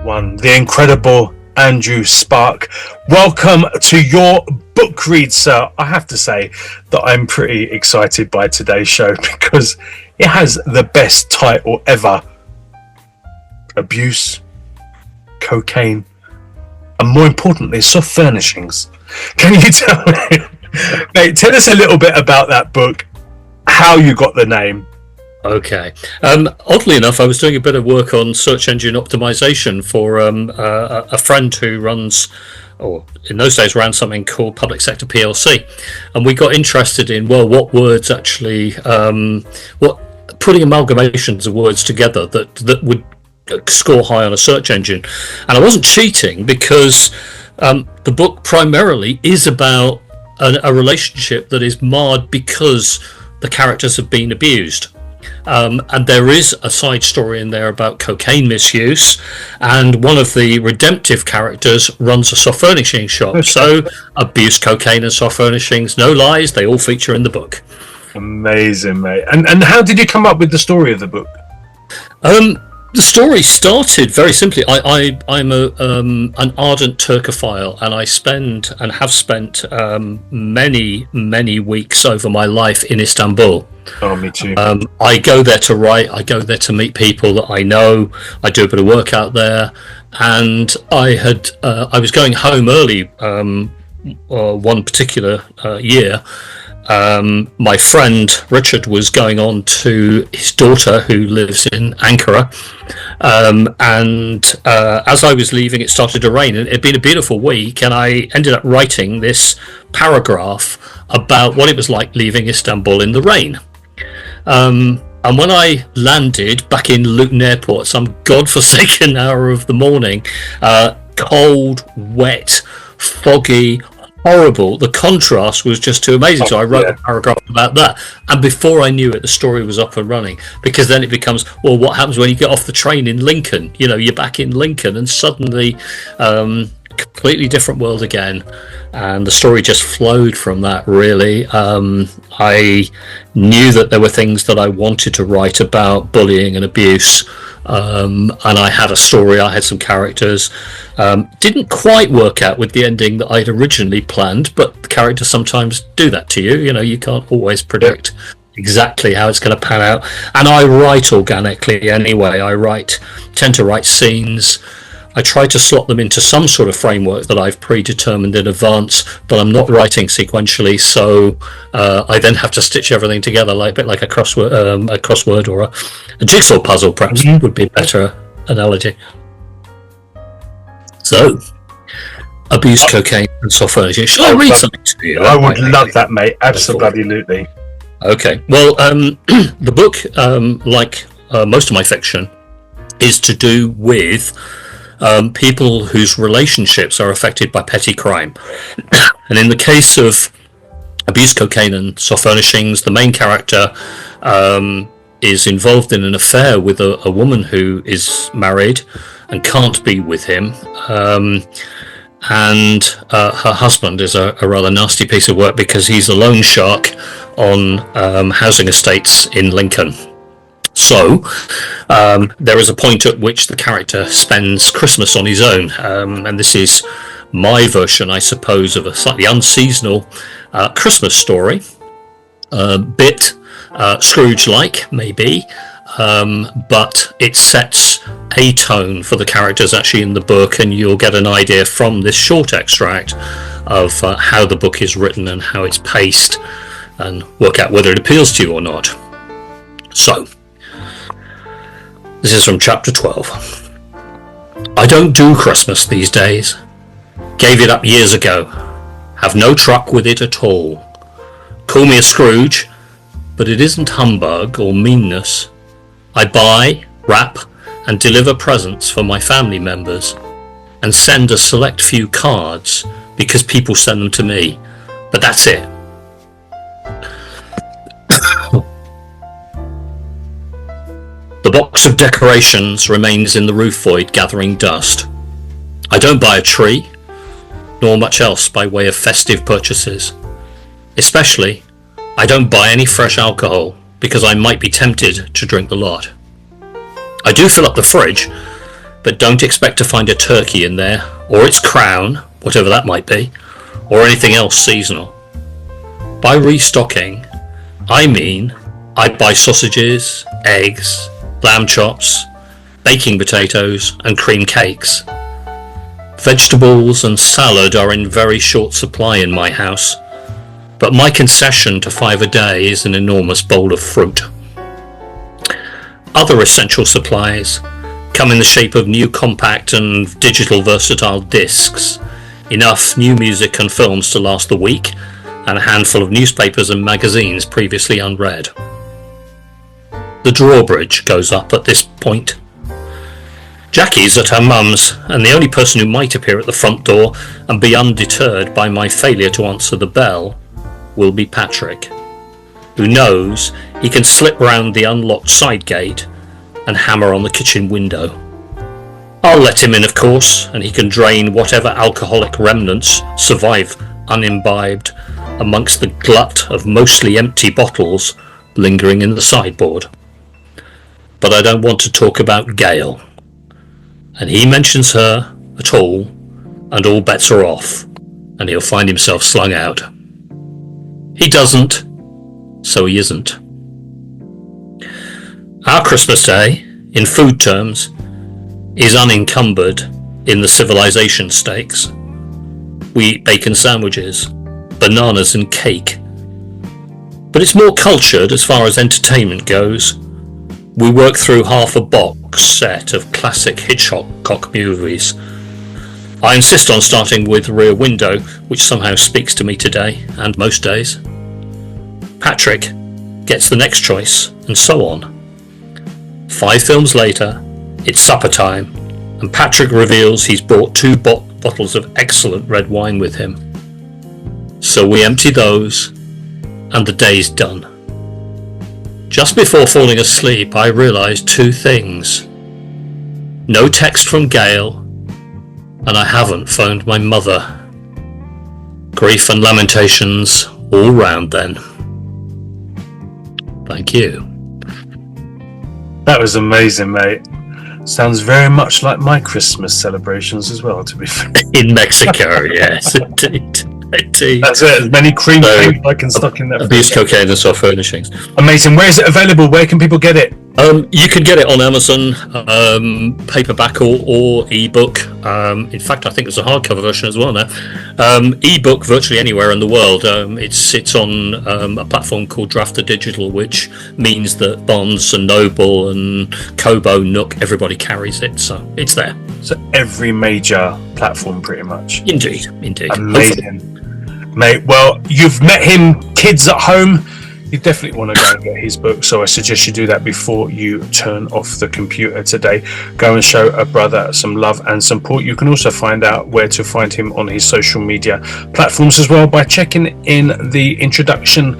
one, the incredible Andrew Sparke. Welcome to your book read, sir. I have to say that I'm pretty excited by today's show because it has the best title ever. Abuse, cocaine, and more importantly, soft furnishings. Can you tell me, mate, tell us a little bit about that book, how you got the name? Okay. Oddly enough, I was doing a bit of work on search engine optimization for a friend who runs, or in those days ran something called Public Sector PLC, and we got interested in what words actually, what putting amalgamations of words together that would score high on a search engine. And I wasn't cheating because the book primarily is about a relationship that is marred because the characters have been abused. And there is a side story in there about cocaine misuse, and one of the redemptive characters runs a soft furnishing shop. So abuse, cocaine and soft furnishings, no lies, they all feature in the book. Amazing, mate. And how did you come up with the story of the book? The story started very simply. I'm an ardent Turkophile, and I spend and have spent many weeks over my life in Istanbul. Oh, me too. I go there to write. I go there to meet people that I know. I do a bit of work out there, and I was going home early one particular year. My friend Richard was going on to his daughter who lives in Ankara, and as I was leaving it started to rain, and it had been a beautiful week, and I ended up writing this paragraph about what it was like leaving Istanbul in the rain. And when I landed back in Luton Airport, some godforsaken hour of the morning, cold, wet, foggy, horrible, the contrast was just too amazing. So I wrote a paragraph about that, and before I knew it, the story was up and running, because then it becomes, well, what happens when you get off the train in Lincoln? You know, you're back in Lincoln, and suddenly completely different world again, and the story just flowed from that, really. I knew that there were things that I wanted to write about bullying and abuse, and I had a story, I had some characters. Didn't quite work out with the ending that I'd originally planned, but the characters sometimes do that to you. You know, you can't always predict exactly how it's going to pan out, and I write organically anyway. I tend to write scenes. I try to slot them into some sort of framework that I've predetermined in advance, but I'm not writing sequentially, so I then have to stitch everything together a bit like a crossword or a jigsaw puzzle, perhaps would be a better analogy. So, abuse, cocaine, and soft furnishing. Shall I read something to you? I would love that, mate. Absolutely. Okay. Well, the book, like most of my fiction, is to do with people whose relationships are affected by petty crime. And in the case of abuse, cocaine and soft furnishings, the main character is involved in an affair with a woman who is married and can't be with him, and her husband is a rather nasty piece of work because he's a loan shark on housing estates in Lincoln. So there is a point at which the character spends Christmas on his own, and this is my version, I suppose, of a slightly unseasonal Christmas story, bit Scrooge-like, maybe, but it sets a tone for the characters actually in the book, and you'll get an idea from this short extract of how the book is written and how it's paced, and work out whether it appeals to you or not. So, this is from chapter 12. I don't do Christmas these days. Gave it up years ago. Have no truck with it at all. Call me a Scrooge, but it isn't humbug or meanness. I buy, wrap, and deliver presents for my family members, and send a select few cards because people send them to me. But that's it. The box of decorations remains in the roof void, gathering dust. I don't buy a tree, nor much else by way of festive purchases. Especially, I don't buy any fresh alcohol, because I might be tempted to drink the lot. I do fill up the fridge, but don't expect to find a turkey in there, or its crown, whatever that might be, or anything else seasonal. By restocking, I mean I buy sausages, eggs, lamb chops, baking potatoes and cream cakes. Vegetables and salad are in very short supply in my house, but my concession to 5 a day is an enormous bowl of fruit. Other essential supplies come in the shape of new compact and digital versatile discs, enough new music and films to last the week, and a handful of newspapers and magazines previously unread. The drawbridge goes up at this point. Jackie's at her mum's, and the only person who might appear at the front door and be undeterred by my failure to answer the bell will be Patrick, who knows he can slip round the unlocked side gate and hammer on the kitchen window. I'll let him in, of course, and he can drain whatever alcoholic remnants survive unimbibed amongst the glut of mostly empty bottles lingering in the sideboard. But I don't want to talk about Gail, and he mentions her at all, and all bets are off, and he'll find himself slung out. He doesn't, so he isn't. Our Christmas Day, in food terms, is unencumbered in the civilization stakes. We eat bacon sandwiches, bananas and cake. But it's more cultured as far as entertainment goes. We work through half a box set of classic Hitchcock movies. I insist on starting with Rear Window, which somehow speaks to me today, and most days. Patrick gets the next choice, and so on. 5 films later, it's supper time, and Patrick reveals he's brought 2 bottles of excellent red wine with him. So we empty those, and the day's done. Just before falling asleep, I realised 2 things. No text from Gail, and I haven't phoned my mother. Grief and lamentations all round then. Thank you. That was amazing, mate. Sounds very much like my Christmas celebrations as well, to be fair. In Mexico, yes, indeed. That's it. As many cream cakes I can stock in there. Abuse Cocaine and Soft Furnishings. Amazing. Where is it available? Where can people get it? You can get it on Amazon, paperback or ebook. In fact, I think there's a hardcover version as well now. Ebook virtually anywhere in the world. It sits on a platform called Drafter Digital, which means that Barnes and Noble and Kobo, Nook, everybody carries it, so it's there. So every major platform, pretty much. Indeed. Amazing, mate. Well, you've met him, kids at home. You definitely want to go and get his book, so I suggest you do that before you turn off the computer today. Go and show a brother some love and support. You can also find out where to find him on his social media platforms as well by checking in the introduction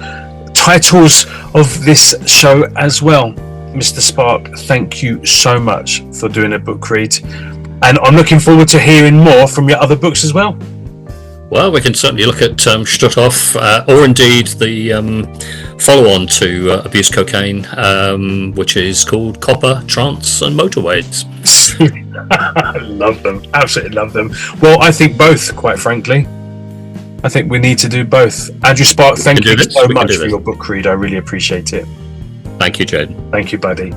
titles of this show as well. Mr. Sparke, thank you so much for doing a book read, and I'm looking forward to hearing more from your other books as well. Well, we can certainly look at Struthoff, or indeed the follow-on to Abuse Cocaine, which is called Copper, Trance and Motorways. I love them. Absolutely love them. Well, I think both, quite frankly. I think we need to do both. Andrew Sparke, thank you so much for your book read. I really appreciate it. Thank you, Jaden. Thank you, buddy.